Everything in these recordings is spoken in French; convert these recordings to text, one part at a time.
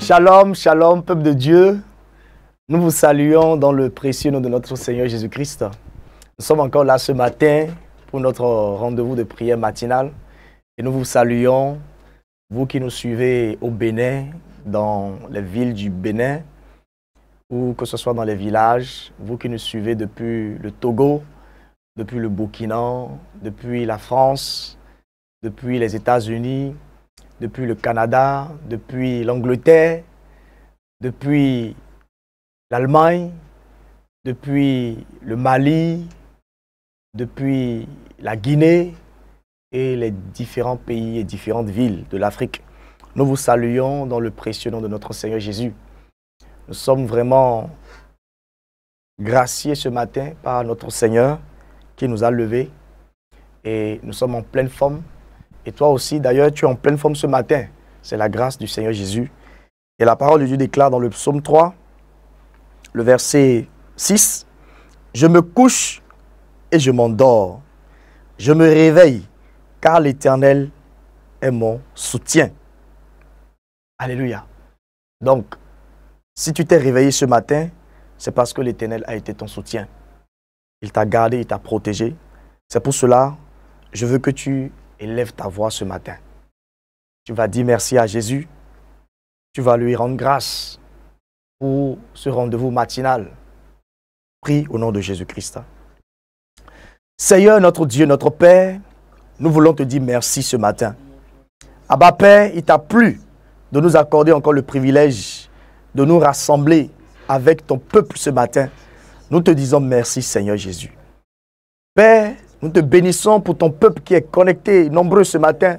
Shalom, shalom, peuple de Dieu. Nous vous saluons dans le précieux nom de notre Seigneur Jésus-Christ. Nous sommes encore là ce matin pour notre rendez-vous de prière matinale. Et nous vous saluons, vous qui nous suivez au Bénin, dans les villes du Bénin, ou que ce soit dans les villages, vous qui nous suivez depuis le Togo, depuis le Burkina, depuis la France, depuis les États-Unis, depuis le Canada, depuis l'Angleterre, depuis l'Allemagne, depuis le Mali, depuis la Guinée et les différents pays et différentes villes de l'Afrique. Nous vous saluons dans le précieux nom de notre Seigneur Jésus. Nous sommes vraiment graciés ce matin par notre Seigneur qui nous a levés et nous sommes en pleine forme. Et toi aussi, d'ailleurs, tu es en pleine forme ce matin. C'est la grâce du Seigneur Jésus. Et la parole de Dieu déclare dans le psaume 3, le verset 6, « Je me couche et je m'endors. Je me réveille, car l'Éternel est mon soutien. » Alléluia. Donc, si tu t'es réveillé ce matin, c'est parce que l'Éternel a été ton soutien. Il t'a gardé, il t'a protégé. C'est pour cela, je veux que tu élèves ta voix ce matin. Tu vas dire merci à Jésus. Tu vas lui rendre grâce pour ce rendez-vous matinal. Prie au nom de Jésus-Christ. Seigneur, notre Dieu, notre Père, nous voulons te dire merci ce matin. Abba Père, il t'a plu de nous accorder encore le privilège de nous rassembler avec ton peuple ce matin. Nous te disons merci, Seigneur Jésus. Père, nous te bénissons pour ton peuple qui est connecté, nombreux ce matin.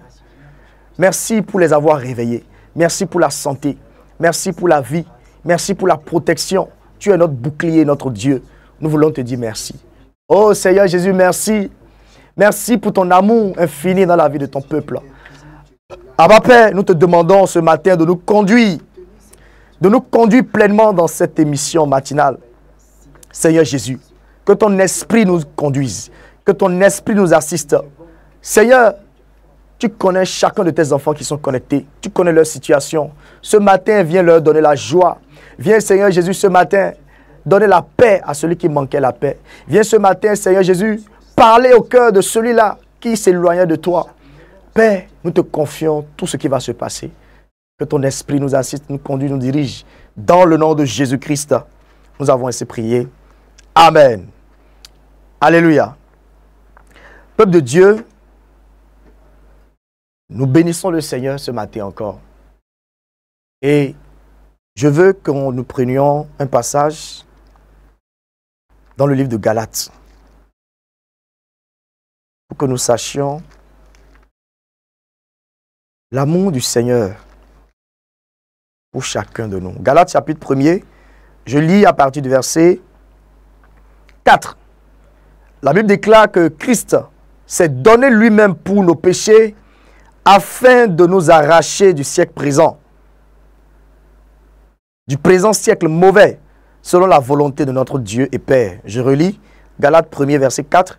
Merci pour les avoir réveillés. Merci pour la santé. Merci pour la vie. Merci pour la protection. Tu es notre bouclier, notre Dieu. Nous voulons te dire merci. Oh Seigneur Jésus, merci. Merci pour ton amour infini dans la vie de ton peuple. Abba Père, nous te demandons ce matin de nous conduire pleinement dans cette émission matinale. Seigneur Jésus, que ton esprit nous conduise. Que ton esprit nous assiste. Seigneur, tu connais chacun de tes enfants qui sont connectés. Tu connais leur situation. Ce matin, viens leur donner la joie. Viens, Seigneur Jésus, ce matin, donner la paix à celui qui manquait la paix. Viens ce matin, Seigneur Jésus, parler au cœur de celui-là qui s'éloignait de toi. Père, nous te confions tout ce qui va se passer. Que ton esprit nous assiste, nous conduise, nous dirige. Dans le nom de Jésus-Christ, nous avons ainsi prié. Amen. Alléluia. Peuple de Dieu, nous bénissons le Seigneur ce matin encore. Et je veux que nous prenions un passage dans le livre de Galates pour que nous sachions l'amour du Seigneur pour chacun de nous. Galates chapitre 1er, je lis à partir du verset 4. La Bible déclare que Christ s'est donné lui-même pour nos péchés afin de nous arracher du siècle présent, du présent siècle mauvais, selon la volonté de notre Dieu et Père. Je relis Galates 1er verset 4.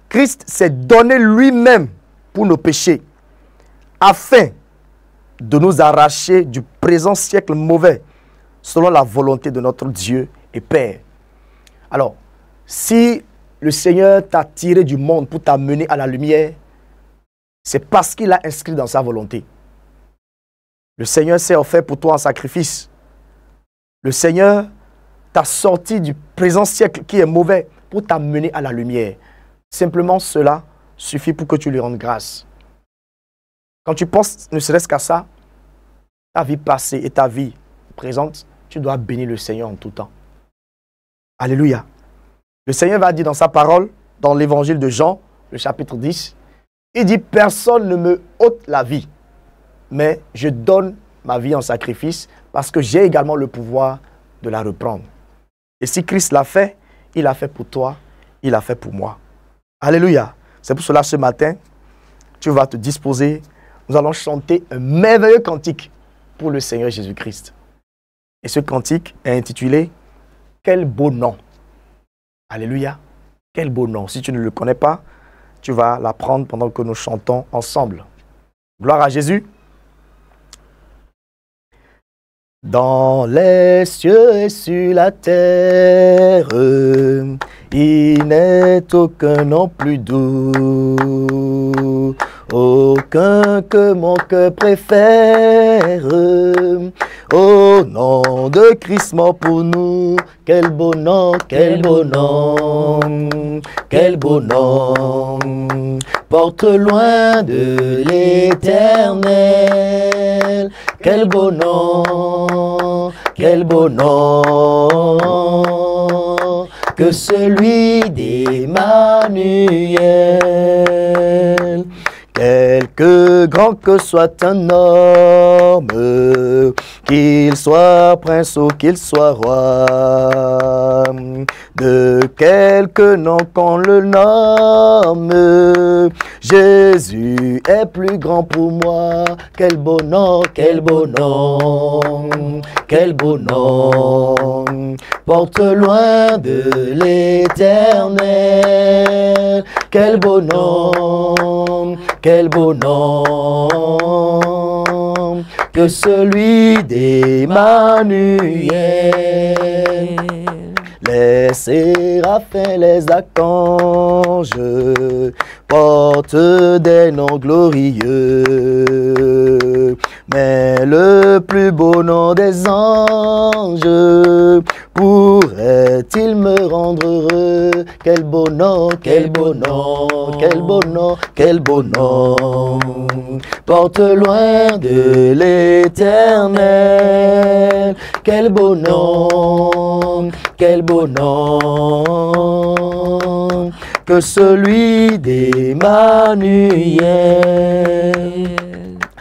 Christ s'est donné lui-même pour nos péchés afin de nous arracher du présent siècle mauvais, selon la volonté de notre Dieu et Père. Alors, si le Seigneur t'a tiré du monde pour t'amener à la lumière, c'est parce qu'il a inscrit dans sa volonté. Le Seigneur s'est offert pour toi en sacrifice. Le Seigneur t'a sorti du présent siècle qui est mauvais pour t'amener à la lumière. Simplement cela suffit pour que tu lui rendes grâce. Quand tu penses ne serait-ce qu'à ça, ta vie passée et ta vie présente, tu dois bénir le Seigneur en tout temps. Alléluia. Le Seigneur va dire dans sa parole, dans l'évangile de Jean, le chapitre 10, il dit, personne ne me ôte la vie, mais je donne ma vie en sacrifice parce que j'ai également le pouvoir de la reprendre. Et si Christ l'a fait, il l'a fait pour toi, il l'a fait pour moi. Alléluia. C'est pour cela ce matin, tu vas te disposer, nous allons chanter un merveilleux cantique pour le Seigneur Jésus-Christ. Et ce cantique est intitulé « Quel beau nom ». Alléluia. Quel beau nom. Si tu ne le connais pas, tu vas l'apprendre pendant que nous chantons ensemble. Gloire à Jésus. Dans les cieux et sur la terre, il n'est aucun nom plus doux, aucun que mon cœur préfère. Au nom de Christ mort pour nous, quel beau nom, quel beau nom, quel beau nom, porte loin de l'Éternel. Quel beau nom, que celui d'Emmanuel. Quelque grand que soit un homme, qu'il soit prince ou qu'il soit roi, de quelque nom qu'on le nomme, Jésus est plus grand pour moi. Quel beau nom, quel beau nom, quel beau nom, porte loin de l'Éternel. Quel beau nom, que celui d'Emmanuel. Les séraphins, les archanges portent des noms glorieux, mais le plus beau nom des anges pourrait-il me rendre heureux? Quel beau nom, quel beau nom, quel beau nom, quel beau nom, porte loin de l'Éternel. Quel beau nom, que celui d'Emmanuel.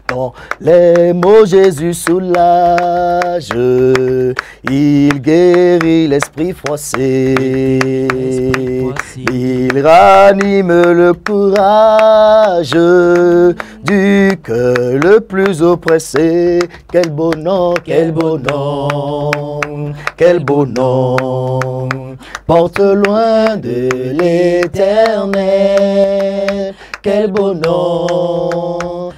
Dans les mots Jésus soulage, il guérit l'esprit froissé, il ranime le courage du cœur le plus oppressé. Quel beau nom, quel beau nom, quel beau nom, porte loin de l'Éternel. Quel beau nom,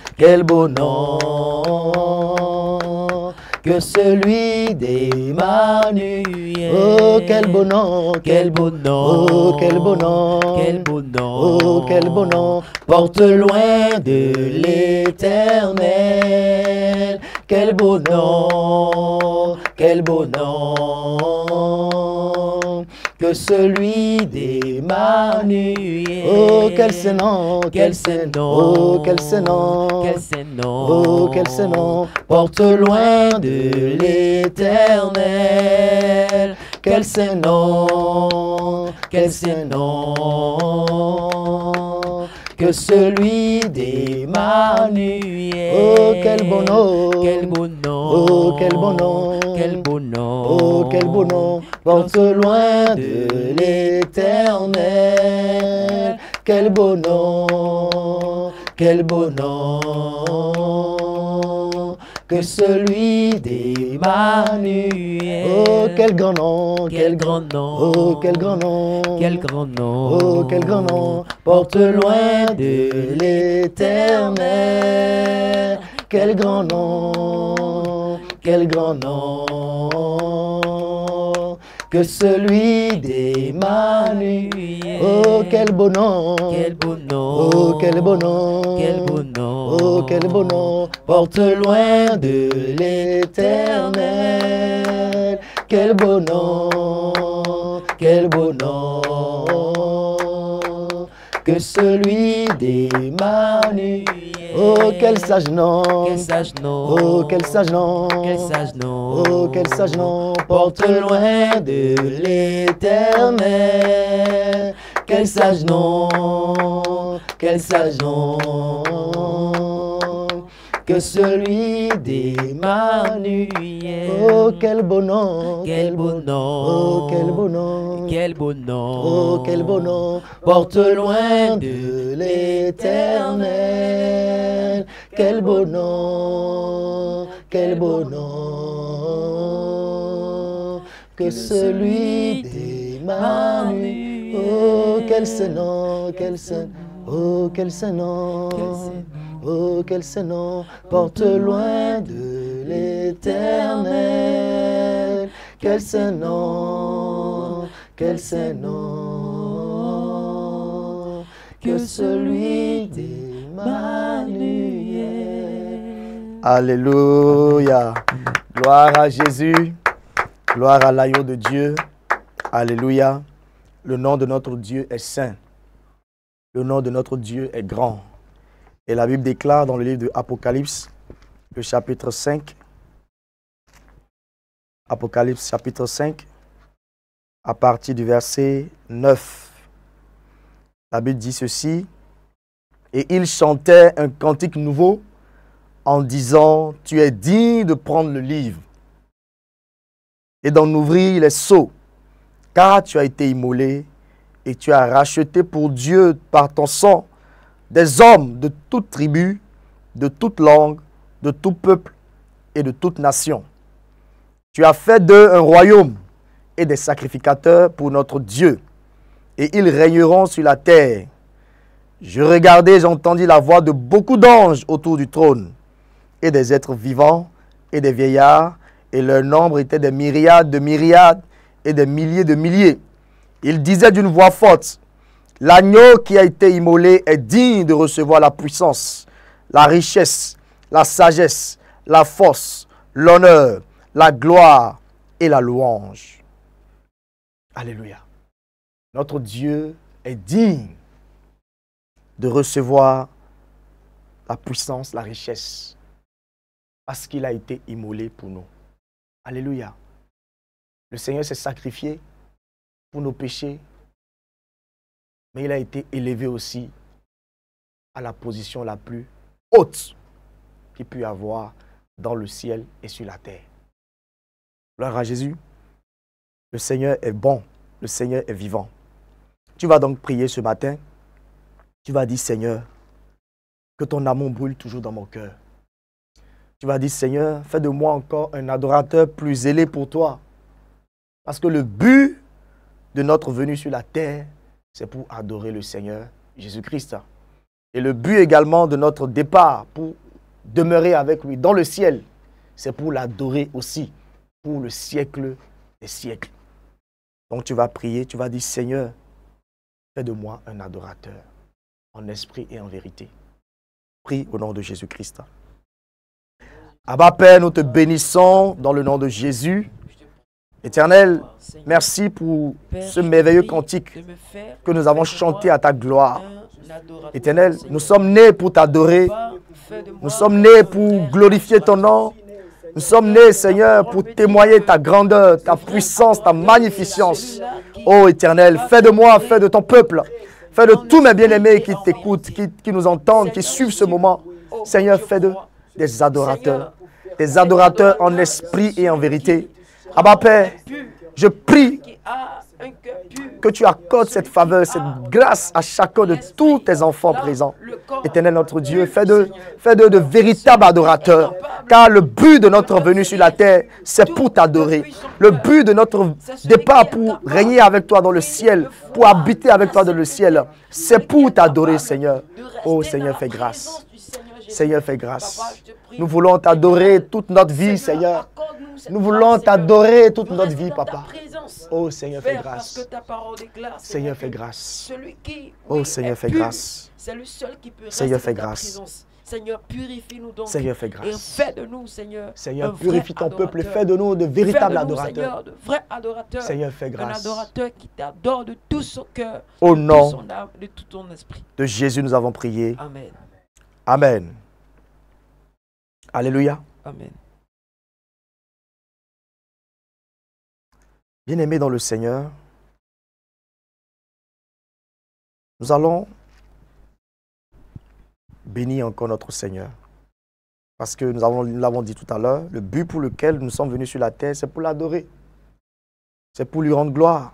que celui d'Emmanuel. Oh, quel beau nom, quel beau nom, oh, quel beau nom, quel beau nom, oh, quel beau nom, porte loin de l'Éternel. Quel beau nom, que celui d'Emmanuel. Oh, quel c'est nom, quel c'est nom, oh, quel c'est nom, oh, quel c'est nom, porte loin de l'Éternel. Quel c'est nom, que celui d'Emmanuel. Oh, quel beau nom, oh, quel beau nom, oh, quel beau nom, porte loin de l'Éternel. Quel beau nom, que celui d'Emmanuel. Oh, quel grand nom, oh, quel grand nom, oh, quel grand nom, porte loin de l'Éternel. Quel grand nom, que celui d'Emmanuel. Oh, quel beau nom, oh, quel beau nom, oh, quel beau nom, porte loin de l'Éternel. Quel beau nom, que celui d'Emmanuel. Oh, quel sage nom, oh, quel sage nom, oh, quel sage nom, porte loin de l'Éternel. Quel sage nom, que celui d'Emmanuel. Oh, quel beau nom, oh, quel beau nom, porte loin de l'Éternel. Quel beau nom, que celui d'Emmanuel. Oh, quel Seigneur, oh, quel Seigneur, oh, quel Seigneur, porte loin de l'Éternel. Quel saint nom, quel saint nom, que celui d'Emmanuel. Alléluia. Gloire à Jésus. Gloire à l'agneau de Dieu. Alléluia. Le nom de notre Dieu est saint. Le nom de notre Dieu est grand. Et la Bible déclare dans le livre de Apocalypse, le chapitre 5, Apocalypse chapitre 5, à partir du verset 9. La Bible dit ceci: et il chantait un cantique nouveau en disant, tu es digne de prendre le livre et d'en ouvrir les sceaux, car tu as été immolé et tu as racheté pour Dieu par ton sang des hommes de toute tribu, de toute langue, de tout peuple et de toute nation. Tu as fait d'eux un royaume et des sacrificateurs pour notre Dieu, et ils régneront sur la terre. Je regardai, j'entendis la voix de beaucoup d'anges autour du trône, et des êtres vivants, et des vieillards, et leur nombre était des myriades de myriades, et des milliers de milliers. Ils disaient d'une voix forte, l'agneau qui a été immolé est digne de recevoir la puissance, la richesse, la sagesse, la force, l'honneur, la gloire et la louange. Alléluia. Notre Dieu est digne de recevoir la puissance, la richesse, parce qu'il a été immolé pour nous. Alléluia. Le Seigneur s'est sacrifié pour nos péchés, mais il a été élevé aussi à la position la plus haute qu'il peut y avoir dans le ciel et sur la terre. Gloire à Jésus. Le Seigneur est bon, le Seigneur est vivant. Tu vas donc prier ce matin. Tu vas dire, Seigneur, que ton amour brûle toujours dans mon cœur. Tu vas dire, Seigneur, fais de moi encore un adorateur plus zélé pour toi. Parce que le but de notre venue sur la terre, c'est pour adorer le Seigneur Jésus-Christ. Et le but également de notre départ pour demeurer avec lui dans le ciel, c'est pour l'adorer aussi, pour le siècle des siècles. Donc tu vas prier, tu vas dire, Seigneur, fais de moi un adorateur, en esprit et en vérité. Prie au nom de Jésus-Christ. Abba Père, nous te bénissons dans le nom de Jésus. Éternel, merci pour ce merveilleux cantique que nous avons chanté à ta gloire. Éternel, nous sommes nés pour t'adorer. Nous sommes nés pour glorifier ton nom. Nous sommes nés, Seigneur, pour témoigner ta grandeur, ta puissance, ta magnificence. Ô Éternel, fais de moi, fais de ton peuple, fais de tous mes bien-aimés qui t'écoutent, qui nous entendent, qui suivent ce moment. Seigneur, fais d'eux des adorateurs en esprit et en vérité. Abba Père, je prie que tu accordes cette faveur, cette grâce à chacun de tous tes enfants présents. Éternel notre Dieu, fais d'eux de véritables adorateurs. Car le but de notre venue sur la terre, c'est pour t'adorer. Le but de notre départ pour régner avec toi dans le ciel, pour habiter avec toi dans le ciel, c'est pour t'adorer, Seigneur. Oh Seigneur, fais grâce. Seigneur, fais grâce. Nous voulons t'adorer toute notre vie, Seigneur. Nous voulons t'adorer toute notre vie, Papa. Oh Seigneur, fais grâce. Seigneur, fais grâce. Oh Seigneur, fais grâce. C'est le seul qui peut Seigneur, rester fais dans ta grâce. présence. Seigneur, purifie-nous donc. Seigneur, fais grâce. Et fais de nous, Seigneur. Seigneur, un purifie vrai ton peuple et adorateur. fais de nous de véritables Fais de nous, adorateurs. Seigneur, de vrais adorateurs. Seigneur, fais grâce. Un adorateur qui t'adore de tout son cœur, Au de nom toute son âme, de tout ton esprit. De Jésus, nous avons prié. Amen. Amen. Alléluia. Amen. Bien-aimés dans le Seigneur, nous allons bénir encore notre Seigneur. Parce que nous l'avons dit tout à l'heure, le but pour lequel nous sommes venus sur la terre, c'est pour l'adorer. C'est pour lui rendre gloire.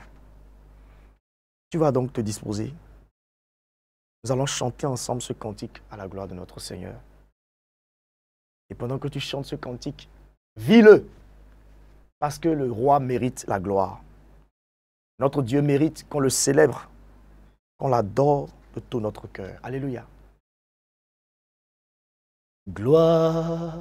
Tu vas donc te disposer. Nous allons chanter ensemble ce cantique à la gloire de notre Seigneur. Et pendant que tu chantes ce cantique, vis-le. Parce que le roi mérite la gloire. Notre Dieu mérite qu'on le célèbre, qu'on l'adore de tout notre cœur. Alléluia. Gloire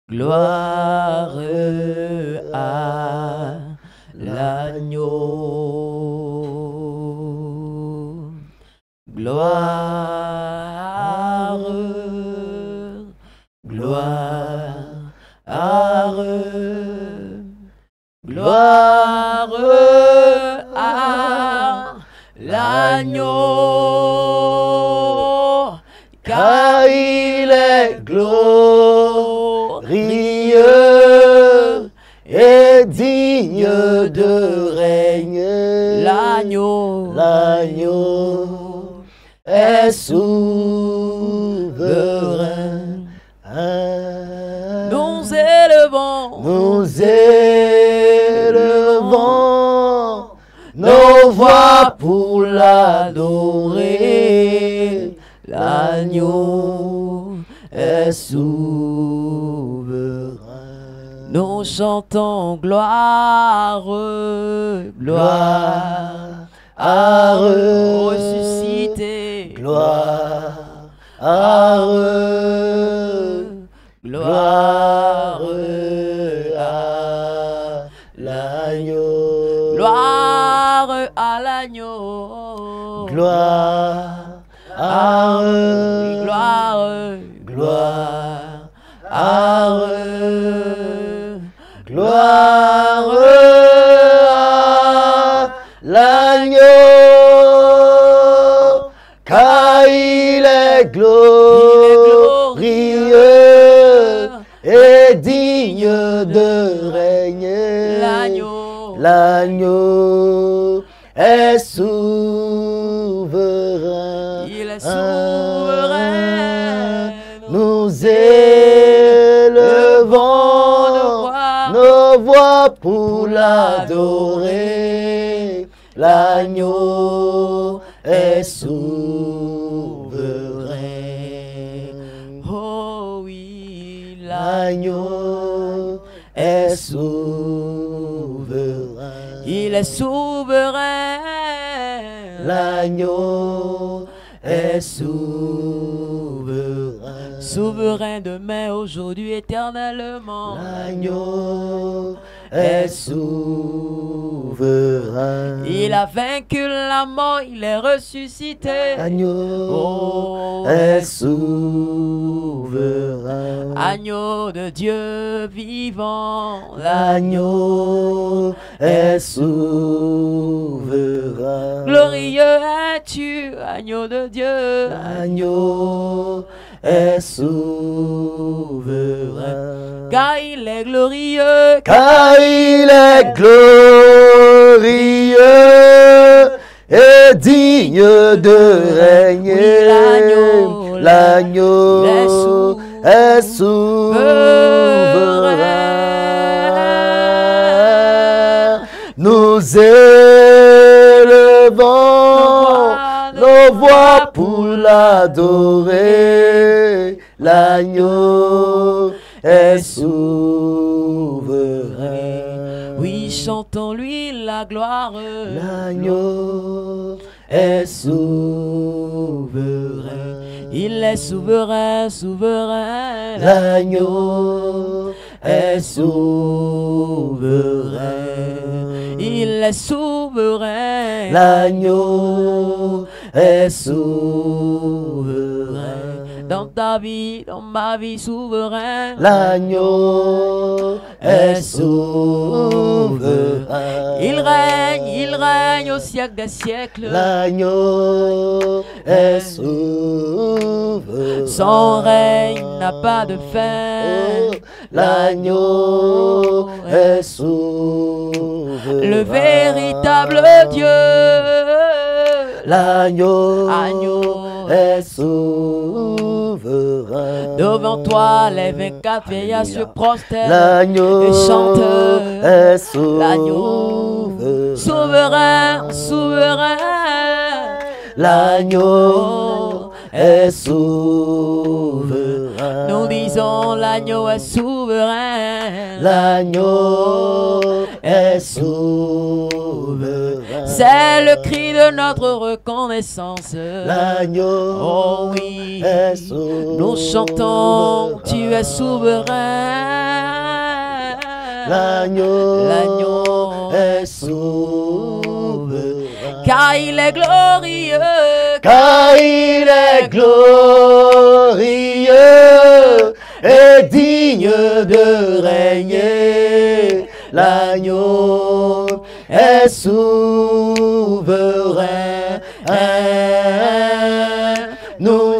Gloire à l'agneau. Gloire, gloire, gloire à l'agneau, car il est glorieux et digne de régner. L'agneau, l'agneau est souverain. Nous élevons nos voix pour l'adorer. L'agneau est souverain. Nous chantons gloire, gloire, ressuscité, gloire, gloire à l'agneau, gloire à l'agneau, gloire, gloire, gloire, gloire à l'agneau, car il est glorieux et digne de régner. L'agneau, l'agneau est souverain. Il est souverain. Nous élevons nos voix pour l'adorer. L'agneau est souverain. Oh oui, l'agneau est souverain. Il est souverain. L'agneau est souverain. Souverain demain, aujourd'hui, éternellement. L'agneau est souverain. Il a vaincu la mort, il est ressuscité. L'agneau est souverain. Agneau de Dieu vivant. L'agneau est souverain. Glorieux es-tu, agneau de Dieu. L'agneau est souverain. Car il est glorieux, car il est glorieux et digne de régner. Oui, l'agneau est souverain. Nous élevons nos voix pour l'adorer. L'agneau est souverain. Oui, chantons-lui la gloire. L'agneau est souverain. Il est souverain, souverain. L'agneau est souverain. Il est souverain. L'agneau est souverain. Dans ta vie, dans ma vie, souverain. L'agneau est souverain. Il règne au siècle des siècles. L'agneau est souverain. Son règne n'a pas de fin. L'agneau est souverain. Le véritable Dieu. L'agneau est souverain. Devant toi, les 24 vieillards se prosternent. L'agneau et chantent. Est souverain. L'agneau souverain, souverain. L'agneau est souverain. Nous disons l'agneau est souverain. L'agneau est souverain. C'est le cri de notre reconnaissance. L'agneau Oh oui, est souverain. nous chantons, tu es souverain. L'agneau est souverain. Car il est glorieux. Car il est glorieux et digne de régner. L'agneau est souverain. Nous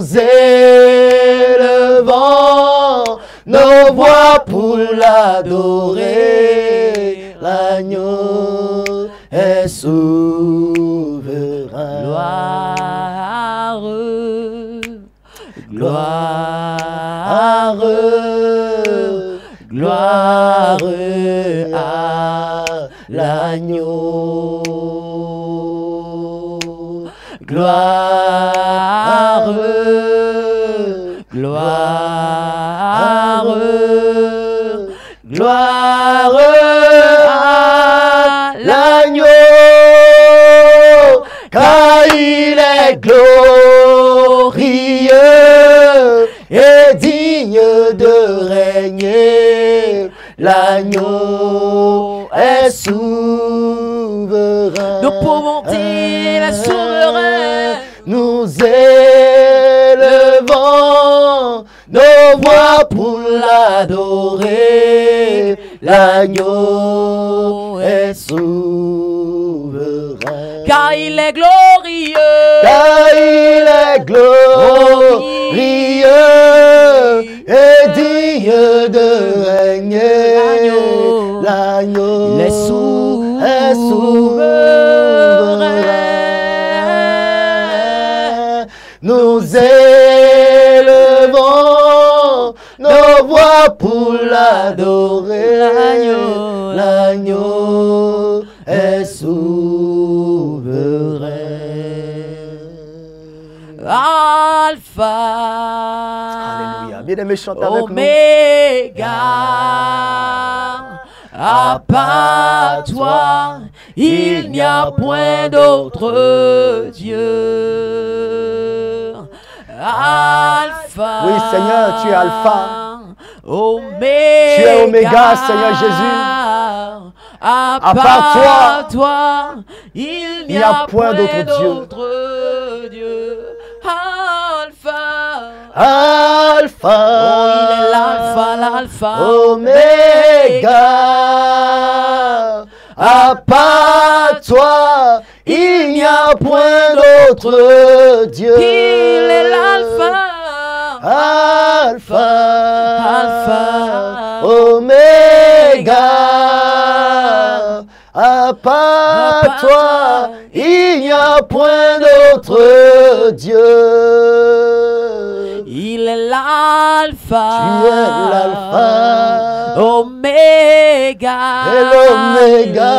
élevons nos voix pour l'adorer. L'agneau est souverain. Gloire, gloire, gloire à l'agneau. Gloire, gloire, gloire à l'agneau. Car il est glorieux et digne de régner. L'agneau est souverain. Nous pouvons dire le souverain. Nous élevons nos voix pour l'adorer. L'agneau est souverain. Car il est glorieux. Car il est glorieux et digne de régner. L'agneau est souverain. Nous élevons nos voix pour l'adorer. L'agneau est souverain. Alpha, Alléluia. Bien-aimés, chantez avec Oméga, à part toi, il n'y a point d'autre Dieu. Alpha, Oui, Seigneur, tu es Alpha. Oméga, Tu es Oméga, Seigneur Jésus. À part toi, il n'y a point d'autre Dieu. Alpha, oh, il est l'alpha, l'alpha, Oméga. À part toi, il n'y a point d'autre Dieu. Il est l'alpha, Alpha, Oméga. À part toi, il n'y a point d'autre Dieu. Il est l'alpha, Tu es l'alpha, Oméga, et l'oméga.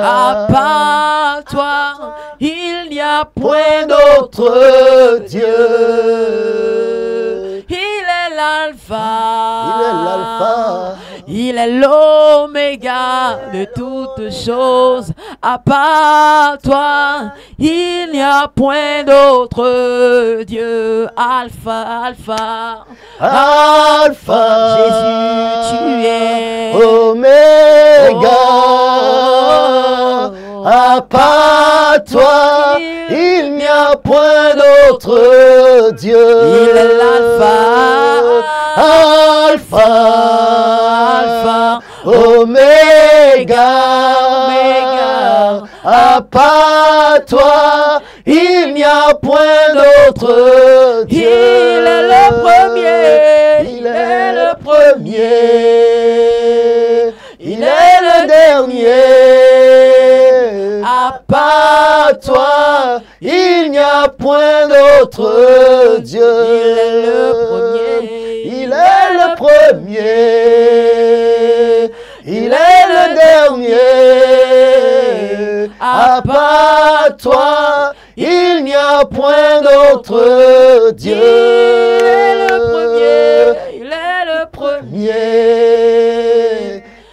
À part toi, il n'y a point d'autre Dieu. Il est l'alpha, Il est l'alpha, il est l'oméga de toutes choses. À part toi, il n'y a point d'autre Dieu. Alpha, Jésus, tu es Oméga. À part toi, il n'y a point d'autre Dieu. Il est l'alpha, Oméga. À part toi, il n'y a point d'autre Dieu. Il est le premier, il est le premier, il est le dernier. À part toi, il n'y a point d'autre Dieu. Il est le premier, il est le premier, il est le dernier. À part toi, il n'y a point d'autre Dieu. Il est le premier, il est le premier,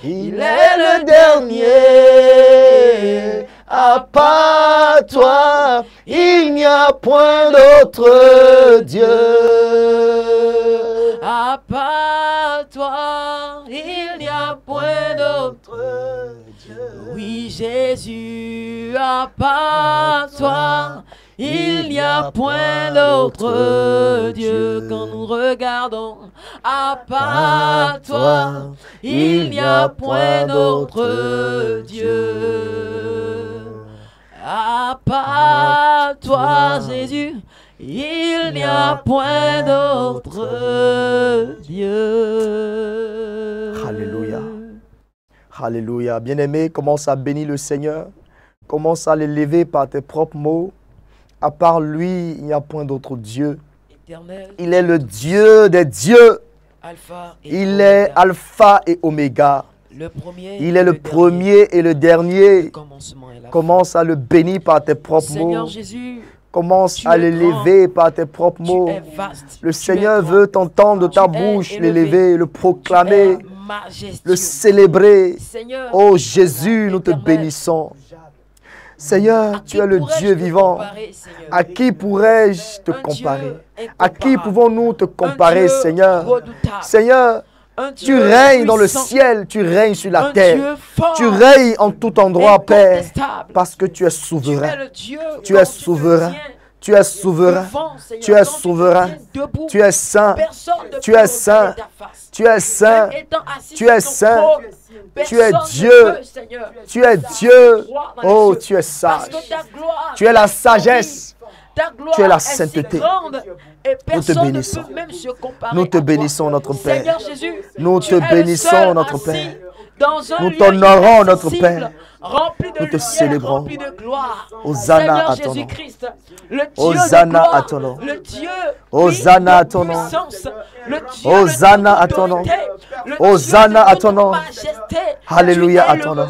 il est le dernier. À À part toi, il n'y a point d'autre Dieu. À part toi, il n'y a point d'autre Dieu. Oui, Jésus, à part toi, il n'y a point d'autre Dieu. Quand nous regardons, à part toi, il n'y a point d'autre Dieu. À part toi, Jésus, il n'y a point d'autre Dieu. Alléluia. Alléluia. Bien-aimé, commence à bénir le Seigneur. Commence à l'élever par tes propres mots. À part lui, il n'y a point d'autre Dieu. Éternel, il est le Dieu des dieux. Alpha et il Oméga. est Alpha et Oméga. Le premier il est le premier et le dernier. Commence à le bénir par tes propres Seigneur mots. Jésus, commence à l'élever par tes propres mots. Le Seigneur veut t'entendre de ta bouche, l'élever, le proclamer, le célébrer. Seigneur, Oh Jésus, nous te bénissons. Seigneur, tu es le Dieu vivant. À qui pourrais-je te comparer? À qui pouvons-nous te comparer, Seigneur? Seigneur, tu règnes dans le ciel, tu règnes sur la terre. Tu règnes en tout endroit, Père, parce que tu es souverain. Tu es souverain. Tu es souverain. Tu es souverain. Tu es saint. Tu es saint. Tu es saint. Tu es saint. Tu es Dieu. Tu es Dieu. Oh, tu es sage. Tu es la sagesse. Tu es la sainteté. Nous te bénissons. Nous te bénissons, notre Père. Nous te bénissons, notre Père. Nous t'honorons, notre Père. Nous te célébrons. Hosanna à ton nom. Hosanna à ton nom. Hosanna à ton nom. Hosanna à ton nom. Hosanna à ton nom. Alléluia à ton nom.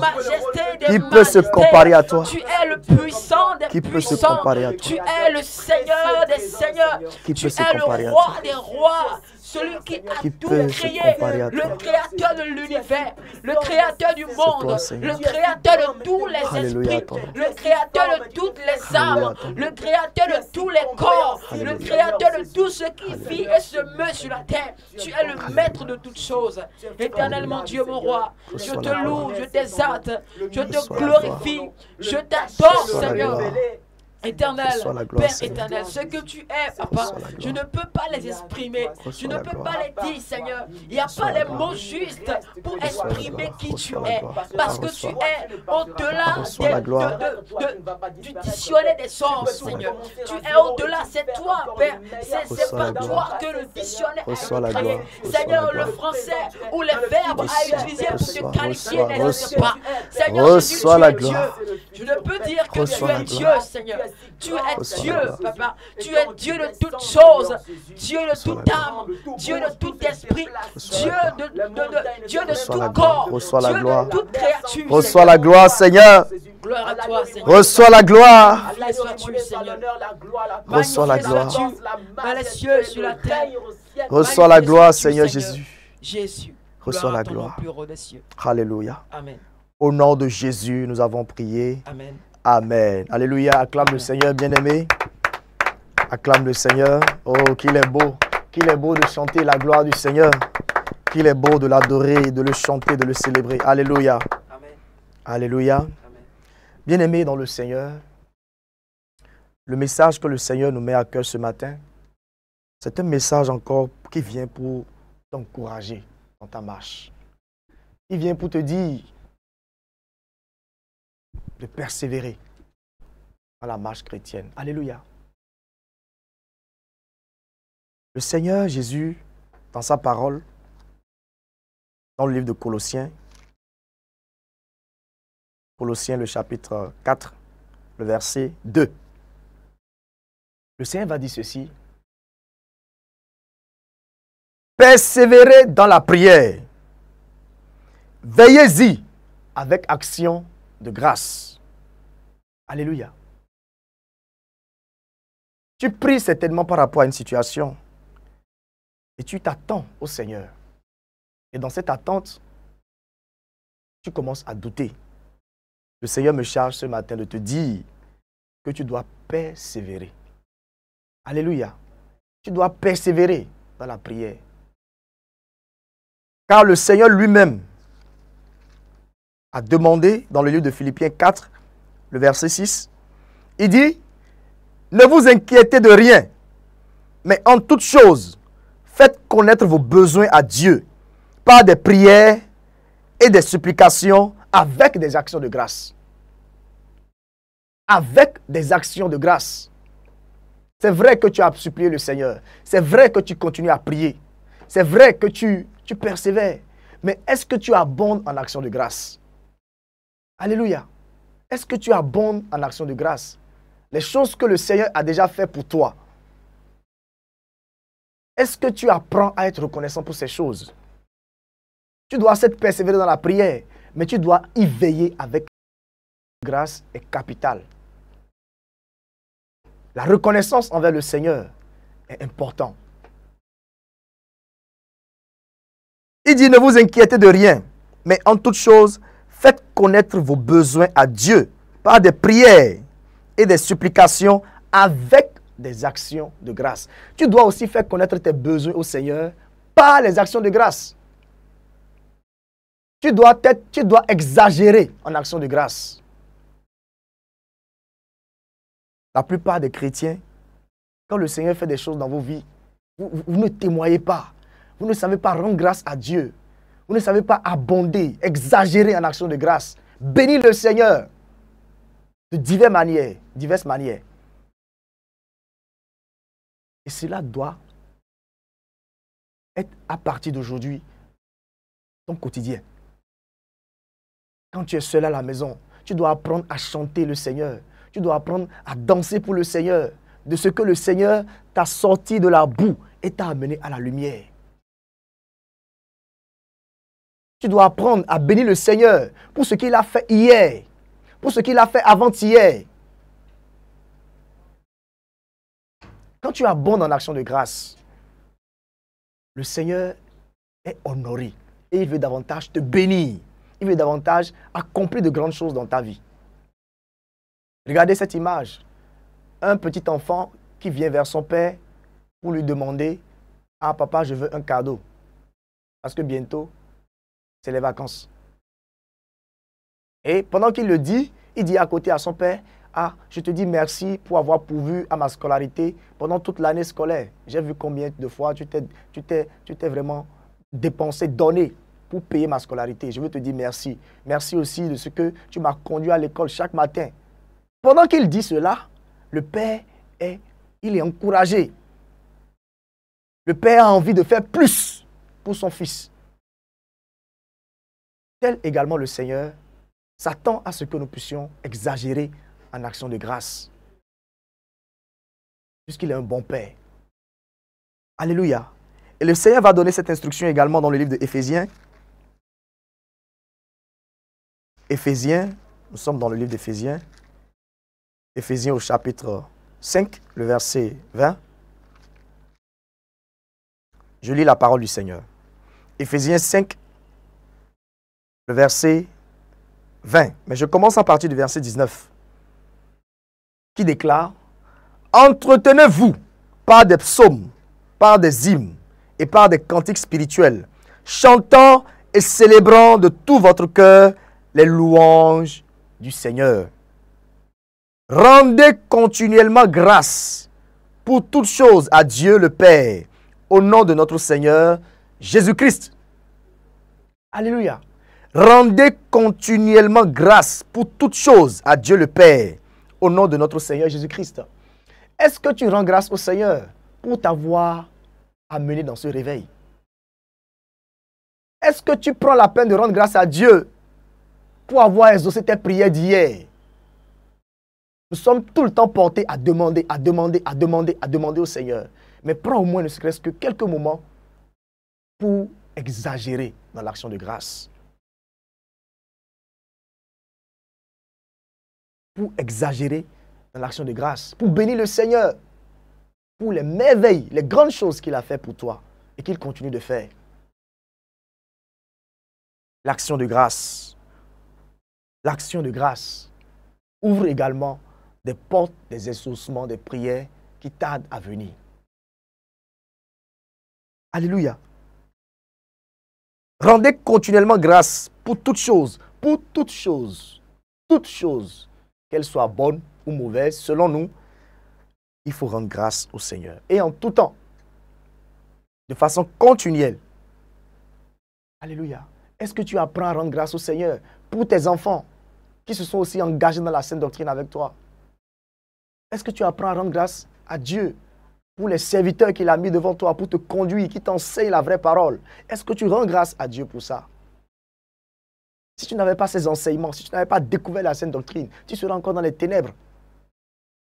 Qui peut se comparer à toi? Tu es le puissant des Qui peut se puissants. comparer à toi? Tu es le Seigneur des seigneurs. Qui Tu peut se es le comparer à roi toi? des rois. Celui qui a Qui tout peut se créé, comparer à le toi? créateur de l'univers, le créateur du monde, toi, Seigneur. le créateur de tous les Alléluia à esprits, ton nom. le créateur de toutes les Alléluia âmes, à ton nom. le créateur de tous les corps, Alléluia. le créateur de tout ce qui vit et se meut sur la terre. Tu es le maître de toutes choses. Éternellement Dieu mon roi, je te loue, je t'exalte, je te glorifie, je t'adore Seigneur. Éternel, Reçois la gloire, Père Seigneur. éternel, ce que tu es, Papa, Reçois la je ne gloire. peux pas les exprimer, je Reçois ne la peux gloire. pas les dire, Seigneur. Il n'y a Reçois pas la les gloire. mots justes pour Reçois la exprimer gloire. qui tu Reçois la es, gloire. parce que tu Reçois. es au-delà Reçois la gloire. du dictionnaire des hommes, Reçois. Seigneur. Tu es au-delà, c'est toi, Père. C'est Reçois la pas gloire. toi que le dictionnaire Reçois a la été créé. gloire. Reçois Seigneur, la le gloire. français ou les verbes à utiliser pour Reçois. te qualifier Reçois. n'existe Reçois. pas. Seigneur Jésus, tu Reçois la es Dieu. gloire. Je ne peux dire que Reçois tu la es Dieu, gloire. Seigneur. Tu es Reçois Dieu, la gloire. Papa. Tu es Dieu de toutes choses, Dieu de Reçois toute la âme, Dieu de tout esprit, Reçois Dieu la Dieu de Reçois la tout gloire. corps, Reçois la Dieu gloire. de toute créature. Reçois Seigneur. la gloire, Seigneur. Gloire à toi, Seigneur. Reçois la gloire. Magnifié sois-tu, Seigneur. Reçois la Magnifié gloire. sois-tu, dans les cieux, sur la terre. Reçois la Magnifié gloire, sois-tu, Seigneur Jésus. Jésus. Reçois Gloire la à ton nom gloire. plus haut des cieux. Alléluia. Amen. Au nom de Jésus, nous avons prié. Amen. Amen. Alléluia. Acclame le Seigneur, bien-aimé. Acclame le Seigneur. Oh, qu'il est beau. Qu'il est beau de chanter la gloire du Seigneur. Qu'il est beau de l'adorer, de le chanter, de le célébrer. Alléluia. Amen. Alléluia. Amen. Bien-aimé dans le Seigneur, le message que le Seigneur nous met à cœur ce matin, c'est un message encore qui vient pour t'encourager dans ta marche. Il vient pour te dire de persévérer dans la marche chrétienne. Alléluia. Le Seigneur Jésus, dans sa parole, dans le livre de Colossiens, Colossiens le chapitre 4, le verset 2, le Seigneur va dire ceci: persévérez dans la prière, veillez-y avec action de grâce. Alléluia. Tu pries certainement par rapport à une situation et tu t'attends au Seigneur. Et dans cette attente, tu commences à douter Le Seigneur me charge ce matin de te dire que tu dois persévérer. Alléluia. Tu dois persévérer dans la prière. Car le Seigneur lui-même a demandé dans le livre de Philippiens 4, le verset 6, il dit, ne vous inquiétez de rien, mais en toute chose, faites connaître vos besoins à Dieu par des prières et des supplications avec des actions de grâce. Avec des actions de grâce. C'est vrai que tu as supplié le Seigneur. C'est vrai que tu continues à prier. C'est vrai que tu persévères. Mais est-ce que tu abondes en action de grâce? Alléluia. Est-ce que tu abondes en action de grâce? Les choses que le Seigneur a déjà fait pour toi. Est-ce que tu apprends à être reconnaissant pour ces choses? Tu dois certes persévérer dans la prière, mais tu dois y veiller avec grâce est capitale. La reconnaissance envers le Seigneur est importante. Il dit, ne vous inquiétez de rien, mais en toute chose, faites connaître vos besoins à Dieu par des prières et des supplications avec des actions de grâce. Tu dois aussi faire connaître tes besoins au Seigneur par les actions de grâce. Tu dois exagérer en action de grâce. La plupart des chrétiens, quand le Seigneur fait des choses dans vos vies, vous ne témoignez pas. Vous ne savez pas rendre grâce à Dieu. Vous ne savez pas abonder, exagérer en action de grâce. Bénir le Seigneur de diverses manières. Et cela doit être à partir d'aujourd'hui ton quotidien. Quand tu es seul à la maison, tu dois apprendre à chanter le Seigneur. Tu dois apprendre à danser pour le Seigneur. De ce que le Seigneur t'a sorti de la boue et t'a amené à la lumière. Tu dois apprendre à bénir le Seigneur pour ce qu'il a fait hier, pour ce qu'il a fait avant-hier. Quand tu abondes en action de grâce, le Seigneur est honoré et il veut davantage te bénir. Il veut davantage accomplir de grandes choses dans ta vie. Regardez cette image. Un petit enfant qui vient vers son père pour lui demander « Ah papa, je veux un cadeau. Parce que bientôt, c'est les vacances. » Et pendant qu'il le dit, il dit à côté à son père « Ah, je te dis merci pour avoir pourvu à ma scolarité pendant toute l'année scolaire. J'ai vu combien de fois tu t'es vraiment dépensé, donné pour payer ma scolarité. Je veux te dire merci. Merci aussi de ce que tu m'as conduit à l'école chaque matin. » Pendant qu'il dit cela, le père est encouragé. Le père a envie de faire plus pour son fils. Tel également le Seigneur s'attend à ce que nous puissions exagérer en action de grâce. Puisqu'il est un bon père. Alléluia. Et le Seigneur va donner cette instruction également dans le livre de Éphésiens. Éphésiens, nous sommes dans le livre d'Éphésiens. Éphésiens au chapitre 5, le verset 20. Je lis la parole du Seigneur. Éphésiens 5, le verset 20. Mais je commence à partir du verset 19. Qui déclare « Entretenez-vous par des psaumes, par des hymnes et par des cantiques spirituels, chantant et célébrant de tout votre cœur les louanges du Seigneur. Rendez continuellement grâce pour toutes choses à Dieu le Père, au nom de notre Seigneur Jésus-Christ. » Alléluia. Rendez continuellement grâce pour toutes choses à Dieu le Père, au nom de notre Seigneur Jésus-Christ. Est-ce que tu rends grâce au Seigneur pour t'avoir amené dans ce réveil? Est-ce que tu prends la peine de rendre grâce à Dieu pour avoir exaucé tes prières d'hier? Nous sommes tout le temps portés à demander au Seigneur. Mais prends au moins ne serait-ce que quelques moments pour exagérer dans l'action de grâce. Pour exagérer dans l'action de grâce. Pour bénir le Seigneur. Pour les merveilles, les grandes choses qu'il a fait pour toi et qu'il continue de faire. L'action de grâce. l'action de grâce ouvre également des portes, des exaucements, des prières qui tardent à venir. Alléluia. Rendez continuellement grâce pour toutes choses, qu'elles soient bonnes ou mauvaises, selon nous, il faut rendre grâce au Seigneur. Et en tout temps, de façon continuelle. Alléluia. Est-ce que tu apprends à rendre grâce au Seigneur pour tes enfants qui se sont aussi engagés dans la sainte doctrine avec toi? Est-ce que tu apprends à rendre grâce à Dieu pour les serviteurs qu'il a mis devant toi pour te conduire, qui t'enseignent la vraie parole? Est-ce que tu rends grâce à Dieu pour ça? Si tu n'avais pas ces enseignements, si tu n'avais pas découvert la sainte doctrine, tu serais encore dans les ténèbres.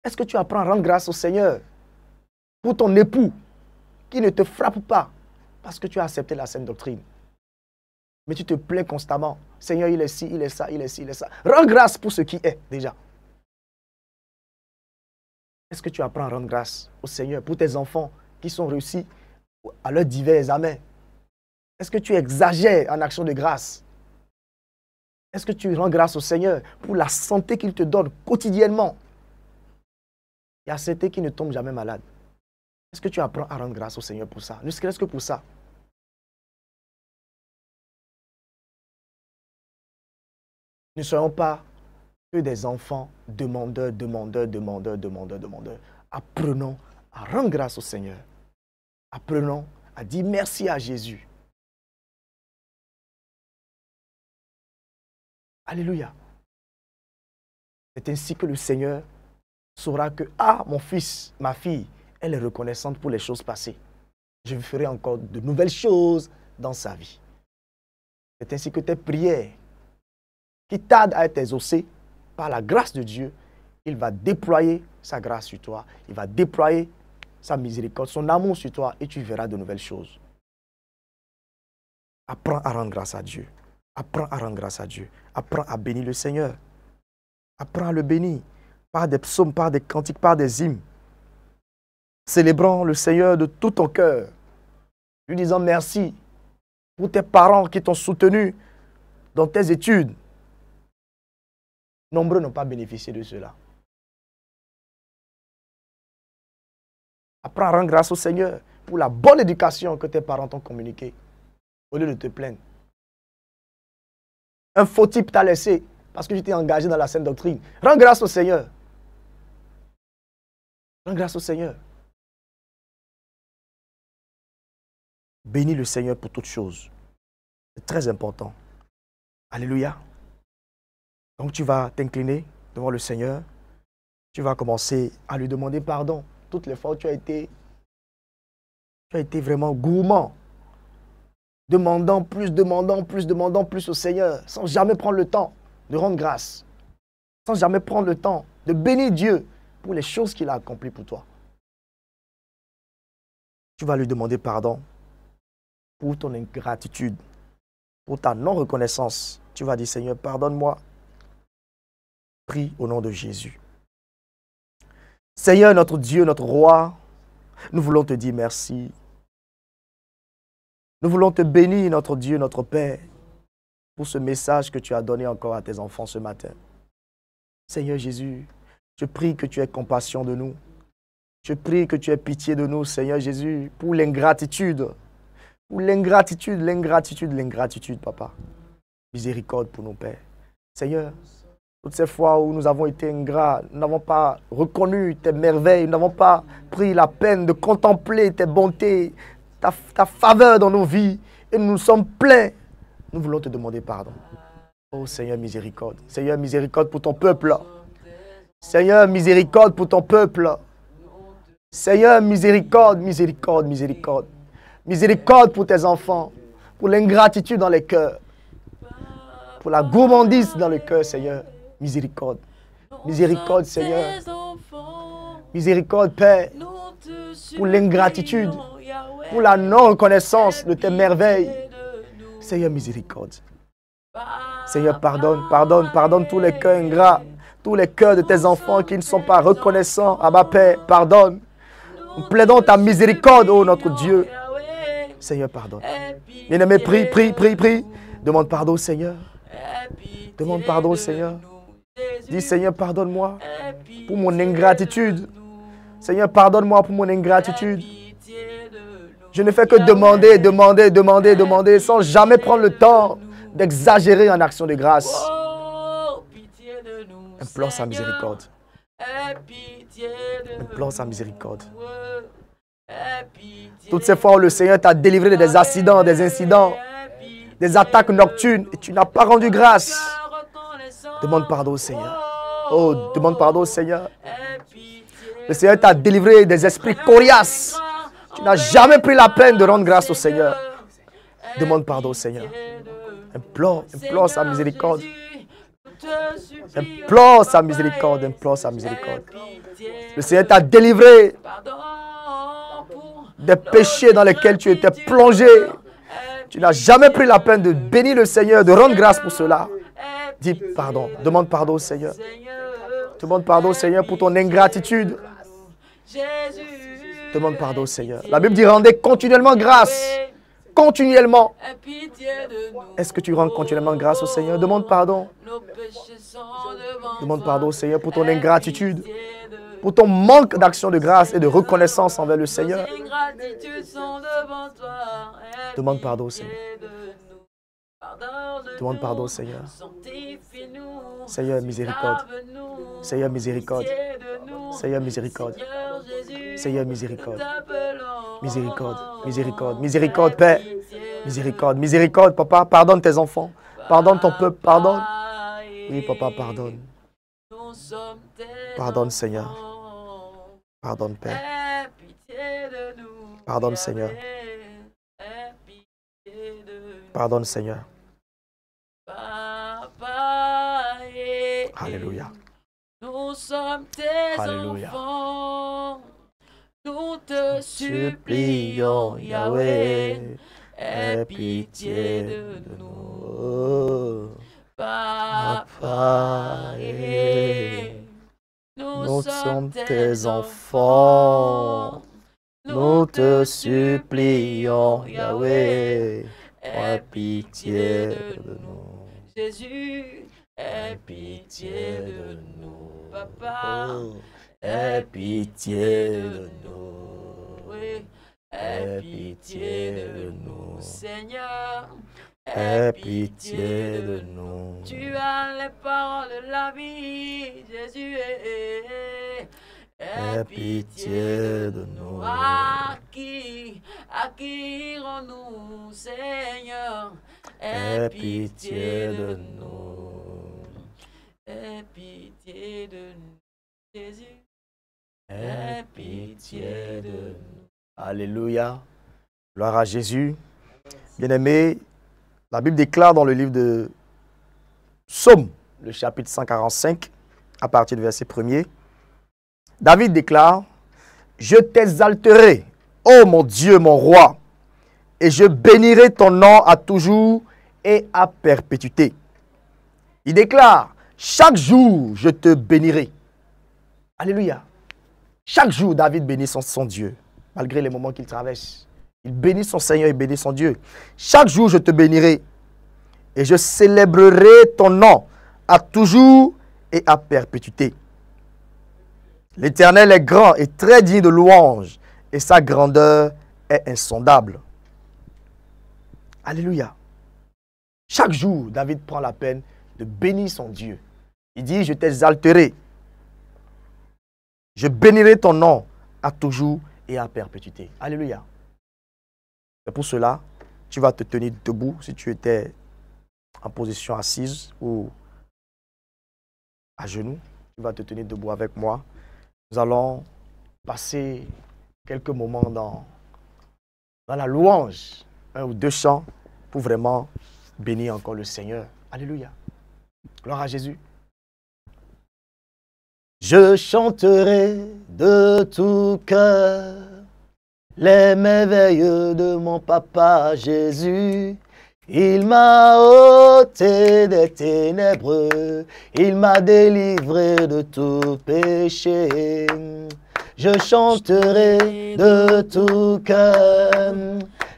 Est-ce que tu apprends à rendre grâce au Seigneur pour ton époux qui ne te frappe pas parce que tu as accepté la sainte doctrine? Mais tu te plains constamment. Seigneur, il est ci, il est ça, il est ci, il est ça. Rends grâce pour ce qui est déjà. Est-ce que tu apprends à rendre grâce au Seigneur pour tes enfants qui sont réussis à leurs divers examens? Est-ce que tu exagères en action de grâce? Est-ce que tu rends grâce au Seigneur pour la santé qu'il te donne quotidiennement? Il y a certains qui ne tombent jamais malades. Est-ce que tu apprends à rendre grâce au Seigneur pour ça? Ne serait-ce que pour ça. Ne soyons pas que des enfants demandeurs. Apprenons à rendre grâce au Seigneur. Apprenons à dire merci à Jésus. Alléluia. C'est ainsi que le Seigneur saura que, mon fils, ma fille, elle est reconnaissante pour les choses passées. Je ferai encore de nouvelles choses dans sa vie. C'est ainsi que tes prières qui tardent à être exaucées, par la grâce de Dieu, il va déployer sa grâce sur toi. Il va déployer sa miséricorde, son amour sur toi et tu verras de nouvelles choses. Apprends à rendre grâce à Dieu. Apprends à rendre grâce à Dieu. Apprends à bénir le Seigneur. Apprends à le bénir par des psaumes, par des cantiques, par des hymnes. Célébrant le Seigneur de tout ton cœur. Lui disant merci pour tes parents qui t'ont soutenu dans tes études. Nombreux n'ont pas bénéficié de cela. Apprends à rendre grâce au Seigneur pour la bonne éducation que tes parents t'ont communiquée, au lieu de te plaindre. Un faux type t'a laissé parce que tu t'es engagé dans la sainte doctrine. Rends grâce au Seigneur. Rends grâce au Seigneur. Bénis le Seigneur pour toutes choses. C'est très important. Alléluia. Donc tu vas t'incliner devant le Seigneur. Tu vas commencer à lui demander pardon. Toutes les fois où tu as été vraiment gourmand. Demandant plus au Seigneur. Sans jamais prendre le temps de rendre grâce. Sans jamais prendre le temps de bénir Dieu pour les choses qu'il a accomplies pour toi. Tu vas lui demander pardon pour ton ingratitude, pour ta non-reconnaissance. Tu vas dire, Seigneur, pardonne-moi. Prie au nom de Jésus. Seigneur, notre Dieu, notre roi, nous voulons te dire merci. Nous voulons te bénir, notre Dieu, notre Père, pour ce message que tu as donné encore à tes enfants ce matin. Seigneur Jésus, je prie que tu aies compassion de nous. Je prie que tu aies pitié de nous, Seigneur Jésus, pour l'ingratitude. Pour l'ingratitude, Papa. Miséricorde pour nos pères. Seigneur, toutes ces fois où nous avons été ingrats, nous n'avons pas reconnu tes merveilles, nous n'avons pas pris la peine de contempler tes bontés, ta faveur dans nos vies, et nous nous sommes pleins. Nous voulons te demander pardon. Oh Seigneur, miséricorde. Seigneur, miséricorde pour ton peuple. Seigneur, miséricorde pour ton peuple. Seigneur, miséricorde. Miséricorde pour tes enfants, pour l'ingratitude dans les cœurs, pour la gourmandise dans le cœur, Seigneur. Miséricorde. Miséricorde, Seigneur. Miséricorde, Père, pour l'ingratitude, pour la non-reconnaissance de tes merveilles. Seigneur, miséricorde. Seigneur, pardonne tous les cœurs ingrats, tous les cœurs de tes enfants qui ne sont pas reconnaissants. Abba, Père, pardonne. Nous plaidons ta miséricorde, ô notre Dieu. Seigneur, pardonne. Bien-aimé, prie. Demande pardon au Seigneur. Demande pardon au Seigneur. Dis, Seigneur, pardonne-moi pour mon ingratitude. Seigneur, pardonne-moi pour mon ingratitude. Je ne fais que demander sans jamais prendre le temps d'exagérer en action de grâce. Implore sa miséricorde. Implore sa miséricorde. Toutes ces fois où le Seigneur t'a délivré des accidents, des incidents, des attaques nocturnes, et tu n'as pas rendu grâce. Demande pardon au Seigneur. Oh, demande pardon au Seigneur. Le Seigneur t'a délivré des esprits coriaces. Tu n'as jamais pris la peine de rendre grâce au Seigneur. Demande pardon au Seigneur. Implore sa miséricorde. Implore sa miséricorde, implore sa miséricorde. Le Seigneur t'a délivré des péchés dans lesquels tu étais plongé. Tu n'as jamais pris la peine de bénir le Seigneur, de rendre grâce pour cela. Dis pardon, demande pardon au Seigneur. Demande pardon au Seigneur pour ton ingratitude. Demande pardon au Seigneur. La Bible dit rendez continuellement grâce. Continuellement. Est-ce que tu rends continuellement grâce au Seigneur? Demande pardon. Demande pardon au Seigneur pour ton ingratitude, pour ton manque d'action de grâce et de reconnaissance envers le Seigneur. Demande pardon au Seigneur. Demande pardon au Seigneur. Seigneur, miséricorde. Seigneur, miséricorde. Seigneur, miséricorde. Seigneur, miséricorde. Miséricorde, miséricorde, miséricorde, Père. Miséricorde, miséricorde, Papa. Pardonne tes enfants. Pardonne ton peuple, pardonne. Oui, Papa, pardonne. Pardonne, Seigneur. Pardonne, Père. Pardonne, Seigneur. Pardonne, Seigneur. Alléluia. Nous sommes tes Alléluia. enfants. Nous te supplions, Yahweh, aie pitié de nous. Papa, nous sommes tes enfants. Nous te supplions, Yahweh, aie pitié de nous. Jésus, aie pitié de nous. Papa, aie pitié de nous. Aie pitié de nous. Seigneur, aie pitié de nous. Tu as les paroles de la vie, Jésus. Aie pitié de nous. À qui irons-nous, Seigneur? Aie pitié de nous. Aie pitié de nous, Jésus. Aie pitié de nous. Alléluia. Gloire à Jésus. Bien-aimés, la Bible déclare dans le livre de Psaume, le chapitre 145, à partir du verset 1er, David déclare, « Je t'exalterai, ô mon Dieu, mon roi, et je bénirai ton nom à toujours et à perpétuité. » Il déclare, « Chaque jour, je te bénirai. » Alléluia. Chaque jour, David bénit son Dieu, malgré les moments qu'il traverse. Il bénit son Seigneur, il bénit son Dieu. « Chaque jour, je te bénirai, et je célébrerai ton nom à toujours et à perpétuité. » L'Éternel est grand et très digne de louange, et sa grandeur est insondable. Alléluia. Chaque jour, David prend la peine de bénir son Dieu. Il dit, je t'exalterai. Je bénirai ton nom à toujours et à perpétuité. Alléluia. Et pour cela, tu vas te tenir debout si tu étais en position assise ou à genoux. Tu vas te tenir debout avec moi. Nous allons passer quelques moments dans la louange, un ou deux chants, pour vraiment bénir encore le Seigneur. Alléluia. Gloire à Jésus. Je chanterai de tout cœur les merveilles de mon papa Jésus. Il m'a ôté des ténèbres, il m'a délivré de tout péché. Je chanterai de tout cœur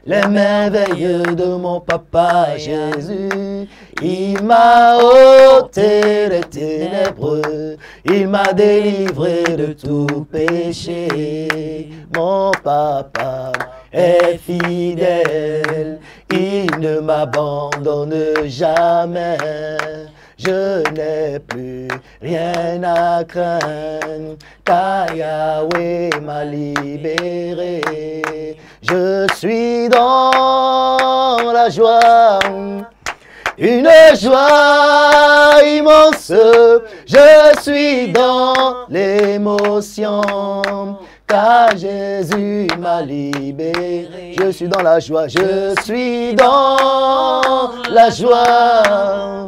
les merveilles de mon papa Jésus. Il m'a ôté les ténèbres, il m'a délivré de tout péché. Mon papa est fidèle, il ne m'abandonne jamais. Je n'ai plus rien à craindre, car Yahweh m'a libéré. Je suis dans la joie, une joie immense. Je suis dans l'émotion, car Jésus m'a libéré. Je suis dans la joie, je suis dans la joie.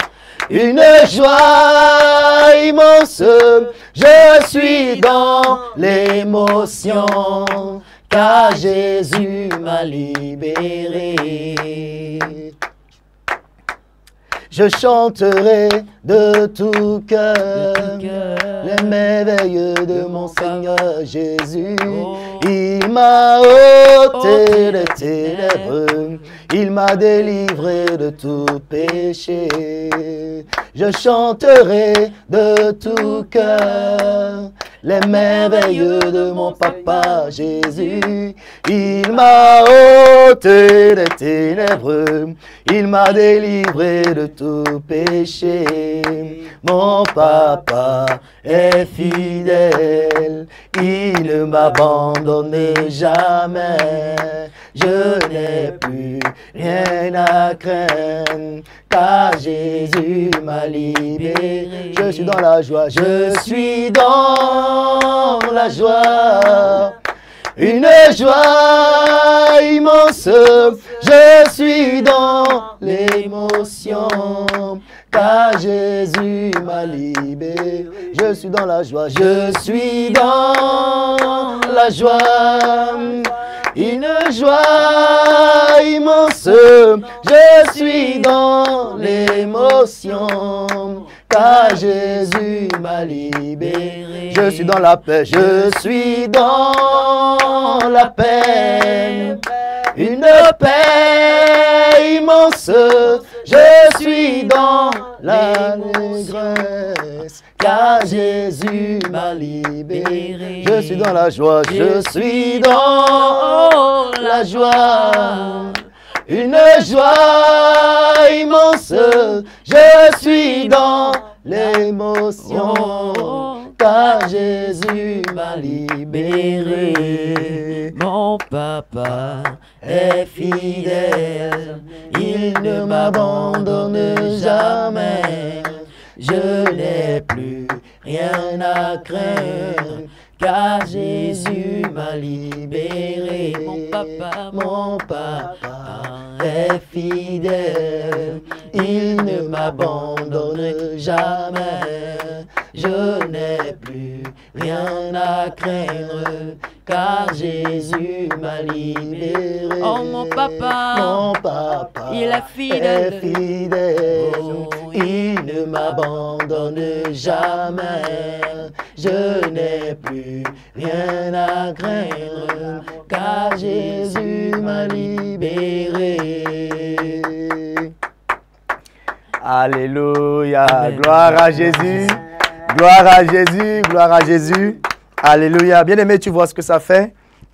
Une joie immense, je suis dans l'émotion, car Jésus m'a libéré. Je chanterai de tout cœur les merveilles de mon Seigneur Jésus. Il m'a ôté les ténèbres, il m'a délivré de tout péché. Je chanterai de tout cœur les merveilles de mon papa Jésus. Il m'a ôté les ténèbres, il m'a délivré de tout péché. Mon papa est fidèle, il ne m'abandonne jamais. Je n'ai plus rien à craindre, car Jésus m'a libéré. Je suis dans la joie, je suis dans la joie. Une joie immense, je suis dans l'émotion, car Jésus m'a libéré. Je suis dans la joie, je suis dans la joie. Une joie immense, je suis dans l'émotion, car Jésus m'a libéré. Je suis dans la paix, je suis dans la paix. Une paix immense, je suis dans l'allégresse, car Jésus m'a libéré. Je suis dans la joie, je suis dans la joie. Une joie immense, je suis dans l'émotion, car Jésus m'a libéré. Mon papa est fidèle, il ne m'abandonne jamais. Je n'ai plus rien à craindre, car Jésus m'a libéré. Mon papa est fidèle, il ne m'abandonne jamais. Je n'ai plus rien à craindre, car Jésus m'a libéré. Oh mon papa, il est fidèle. Oh, il ne m'abandonne jamais. Je n'ai plus rien à craindre, car Jésus m'a libéré. Alléluia, Amen. Gloire à Jésus, gloire à Jésus, gloire à Jésus. Alléluia. Bien-aimé, tu vois ce que ça fait?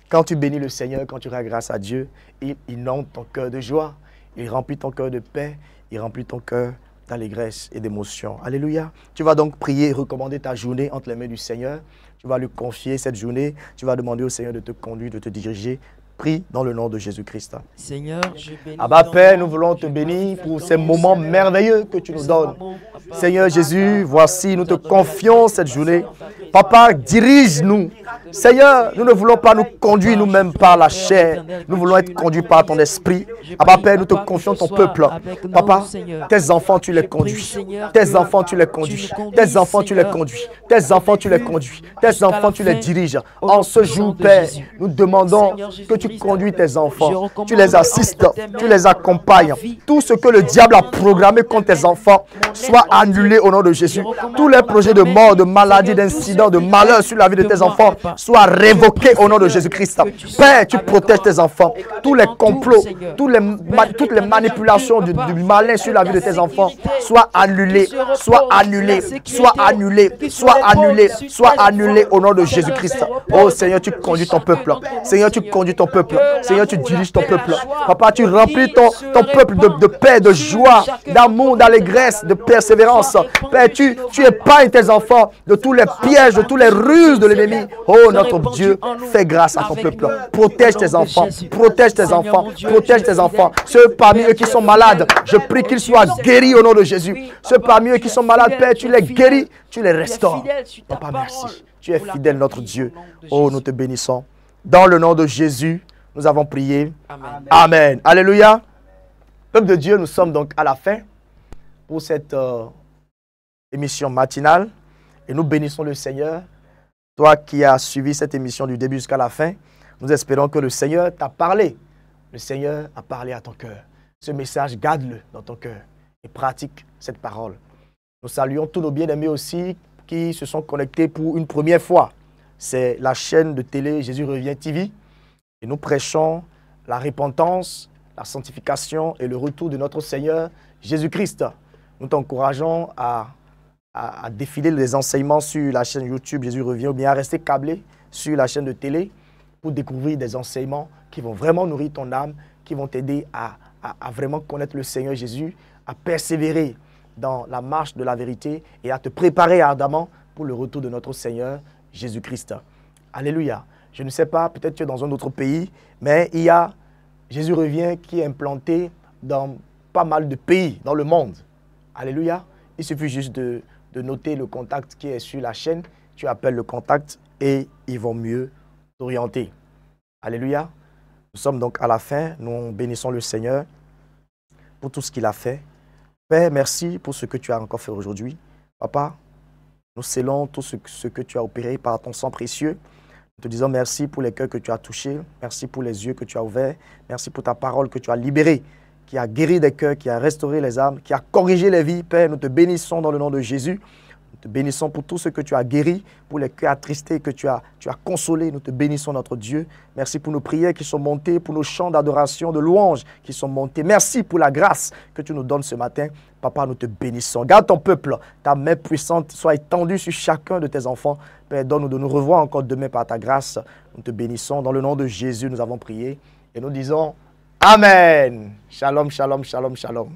Quand tu bénis le Seigneur, quand tu rends grâce à Dieu, il inonde ton cœur de joie, il remplit ton cœur de paix, il remplit ton cœur d'allégresse et d'émotion. Alléluia. Tu vas donc prier et recommander ta journée entre les mains du Seigneur. Tu vas lui confier cette journée. Tu vas demander au Seigneur de te conduire, de te diriger. Prie dans le nom de Jésus-Christ. Seigneur, je bénis. Abba Père, nous voulons te bénir pour ces moments merveilleux que tu nous donnes. Seigneur Jésus, voici, nous te confions cette journée. Papa, dirige-nous. Seigneur, nous ne voulons pas nous conduire nous-mêmes par la chair. Nous voulons être conduits par ton esprit. Abba Père, nous te confions ton peuple. Papa, tes enfants, tu les conduis. Tes enfants, tu les conduis. Tes enfants, tu les conduis. Tes enfants, tu les conduis. Tes enfants, tu les diriges. En ce jour, Père, nous demandons que tu conduis tes enfants. Tu les assistes, tu les accompagnes. Tout ce que le diable a programmé contre tes enfants soit annulé au nom de Jésus. Tous les projets de mort, de maladie, d'incidents, de malheur sur la vie de tes enfants soit révoqué au nom de Jésus-Christ. Père, tu protèges tes enfants. Tous les complots, toutes les manipulations du malin sur la vie de tes enfants, soient annulés, soient annulés, soient annulés, soient annulés, soient annulés au nom de Jésus-Christ. Oh Seigneur, tu conduis ton peuple. Seigneur, tu conduis ton peuple. Seigneur, tu diriges ton peuple. Papa, tu remplis ton peuple de paix, de joie, d'amour, d'allégresse, de persévérance. Père, tu épargnes tes enfants de tous les pièges, de tous les ruses de l'ennemi. Oh notre Dieu, fais grâce à ton peuple. Protège tes enfants, protège tes enfants, protège tes enfants. Ceux parmi eux qui sont malades, je prie qu'ils soient guéris au nom de Jésus. Ceux parmi eux qui sont malades, Père, tu les guéris, tu les restaures. Papa, merci. Tu es fidèle, notre Dieu. Oh, nous te bénissons. Dans le nom de Jésus, nous avons prié. Amen. Amen. Alléluia. Peuple de Dieu, nous sommes donc à la fin pour cette émission matinale. Et nous bénissons le Seigneur. Toi qui as suivi cette émission du début jusqu'à la fin, nous espérons que le Seigneur t'a parlé. Le Seigneur a parlé à ton cœur. Ce message, garde-le dans ton cœur et pratique cette parole. Nous saluons tous nos bien-aimés aussi qui se sont connectés pour une première fois. C'est la chaîne de télé Jésus revient TV. Et nous prêchons la repentance, la sanctification et le retour de notre Seigneur Jésus-Christ. Nous t'encourageons à défiler les enseignements sur la chaîne YouTube Jésus revient ou bien à rester câblé sur la chaîne de télé pour découvrir des enseignements qui vont vraiment nourrir ton âme, qui vont t'aider à vraiment connaître le Seigneur Jésus, à persévérer dans la marche de la vérité et à te préparer ardemment pour le retour de notre Seigneur Jésus-Christ. Alléluia. Je ne sais pas, peut-être tu es dans un autre pays, mais il y a Jésus revient qui est implanté dans pas mal de pays dans le monde. Alléluia. Il suffit juste de noter le contact qui est sur la chaîne. Tu appelles le contact et ils vont mieux t'orienter. Alléluia. Nous sommes donc à la fin. Nous bénissons le Seigneur pour tout ce qu'il a fait. Père, merci pour ce que tu as encore fait aujourd'hui. Papa, nous scellons tout ce que tu as opéré par ton sang précieux. Nous te disons merci pour les cœurs que tu as touchés. Merci pour les yeux que tu as ouverts. Merci pour ta parole que tu as libérée, qui a guéri des cœurs, qui a restauré les âmes, qui a corrigé les vies. Père, nous te bénissons dans le nom de Jésus. Nous te bénissons pour tout ce que tu as guéri, pour les cœurs attristés que tu as consolés. Nous te bénissons, notre Dieu. Merci pour nos prières qui sont montées, pour nos chants d'adoration, de louange qui sont montés. Merci pour la grâce que tu nous donnes ce matin. Papa, nous te bénissons. Garde ton peuple. Ta main puissante soit étendue sur chacun de tes enfants. Père, donne-nous de nous revoir encore demain par ta grâce. Nous te bénissons. Dans le nom de Jésus, nous avons prié. Et nous disons Amen. Shalom, shalom, shalom, shalom.